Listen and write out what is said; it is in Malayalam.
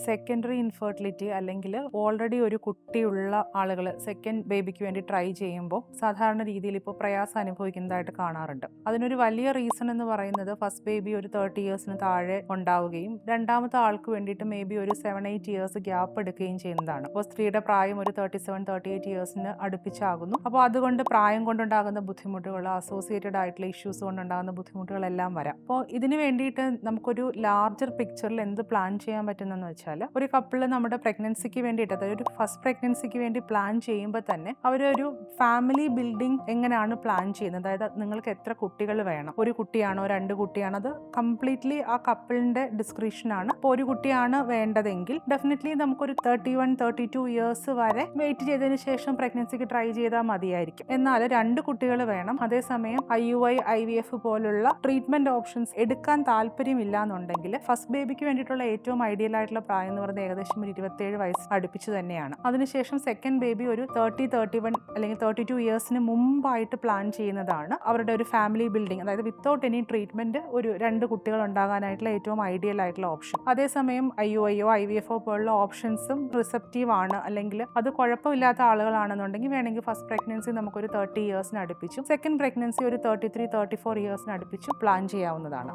സെക്കൻഡറി ഇൻഫെർട്ടിലിറ്റി അല്ലെങ്കിൽ ഓൾറെഡി ഒരു കുട്ടിയുള്ള ആളുകൾ സെക്കൻഡ് ബേബിക്ക് വേണ്ടി ട്രൈ ചെയ്യുമ്പോൾ സാധാരണ രീതിയിൽ ഇപ്പോൾ പ്രയാസം അനുഭവിക്കുന്നതായിട്ട് കാണാറുണ്ട്. അതിനൊരു വലിയ റീസൺ എന്ന് പറയുന്നത് ഫസ്റ്റ് ബേബി ഒരു 30 ഇയേഴ്സിന് താഴെ ഉണ്ടാവുകയും രണ്ടാമത്തെ ആൾക്ക് വേണ്ടിയിട്ട് മേ ബി ഒരു 7-8 ഇയേഴ്സ് ഗ്യാപ്പ് എടുക്കുകയും ചെയ്യുന്നതാണ്. അപ്പോൾ സ്ത്രീയുടെ പ്രായം ഒരു 37-38 ഇയേഴ്സിന് അടുപ്പിച്ചാകുന്നു. അപ്പോൾ അതുകൊണ്ട് പ്രായം കൊണ്ടുണ്ടാകുന്ന ബുദ്ധിമുട്ടുകൾ, അസോസിയേറ്റഡ് ആയിട്ടുള്ള ഇഷ്യൂസ് കൊണ്ടുണ്ടാകുന്ന ബുദ്ധിമുട്ടുകളെല്ലാം വരാം. അപ്പോൾ ഇതിന് വേണ്ടിയിട്ട് നമുക്കൊരു ലാർജർ പിക്ചറിൽ എന്ത് പ്ലാൻ ചെയ്യാൻ പറ്റുന്നതെന്ന് വെച്ചാൽ, ഒരു കപ്പിള് നമ്മുടെ പ്രഗ്നൻസിക്ക് വേണ്ടിയിട്ട്, അതായത് ഒരു ഫസ്റ്റ് പ്രഗ്നൻസിക്ക് വേണ്ടി പ്ലാൻ ചെയ്യുമ്പോൾ തന്നെ അവരൊരു ഫാമിലി ബിൽഡിംഗ് എങ്ങനെയാണ് പ്ലാൻ ചെയ്യുന്നത്, അതായത് നിങ്ങൾക്ക് എത്ര കുട്ടികൾ വേണം, ഒരു കുട്ടിയാണോ 2 കുട്ടിയാണോ, അത് കംപ്ലീറ്റ്ലി ആ കപ്പിളിന്റെ ഡിസ്ക്രിപ്ഷനാണ്. ഇപ്പോൾ ഒരു കുട്ടിയാണ് വേണ്ടതെങ്കിൽ ഡെഫിനറ്റ്ലി നമുക്കൊരു 31-32 ഇയേഴ്സ് വരെ വെയിറ്റ് ചെയ്തതിന് ശേഷം പ്രഗ്നൻസിക്ക് ട്രൈ ചെയ്താൽ മതിയായിരിക്കും. എന്നാൽ 2 കുട്ടികൾ വേണം, അതേസമയം IUI IVF പോലുള്ള ട്രീറ്റ്മെന്റ് ഓപ്ഷൻസ് എടുക്കാൻ താല്പര്യമില്ല എന്നുണ്ടെങ്കിൽ ഫസ്റ്റ് ബേബിക്ക് വേണ്ടിയിട്ടുള്ള ഏറ്റവും ഐഡിയൽ ആയിട്ടുള്ള പ്രായം എന്ന് പറയുന്നത് ഏകദേശം ഒരു 27 വയസ്സ് അടുപ്പിച്ച് തന്നെയാണ്. അതിനുശേഷം സെക്കൻഡ് ബേബി ഒരു 30-31 അല്ലെങ്കിൽ 32 ഇയേഴ്സിന് മുമ്പായിട്ട് പ്ലാൻ ചെയ്യുന്നതാണ് അവരുടെ ഒരു ഫാമിലി ബിൽഡിംഗ്, അതായത് വിത്തൗട്ട് എനി ട്രീറ്റ്മെന്റ് ഒരു 2 കുട്ടികൾ ഉണ്ടാകാനായിട്ടുള്ള ഏറ്റവും ഐഡിയൽ ആയിട്ടുള്ള ഓപ്ഷൻ. അതേസമയം IUI IVF പോലുള്ള ഓപ്ഷൻസും റിസപ്റ്റീവ് ആണ്, അല്ലെങ്കിൽ അത് കുഴപ്പമില്ലാത്ത ആളുകളാണെന്നുണ്ടെങ്കിൽ വേണമെങ്കിൽ ഫസ്റ്റ് പ്രഗ്നൻസി നമുക്കൊരു 30 ഇയേഴ്സിന് അടുപ്പിച്ചും സെക്കൻഡ് പ്രഗ്നൻസി ഒരു 33-34 ഇയേഴ്സിന് അടുപ്പിച്ചും പ്ലാൻ ചെയ്യാവുന്നതാണ്.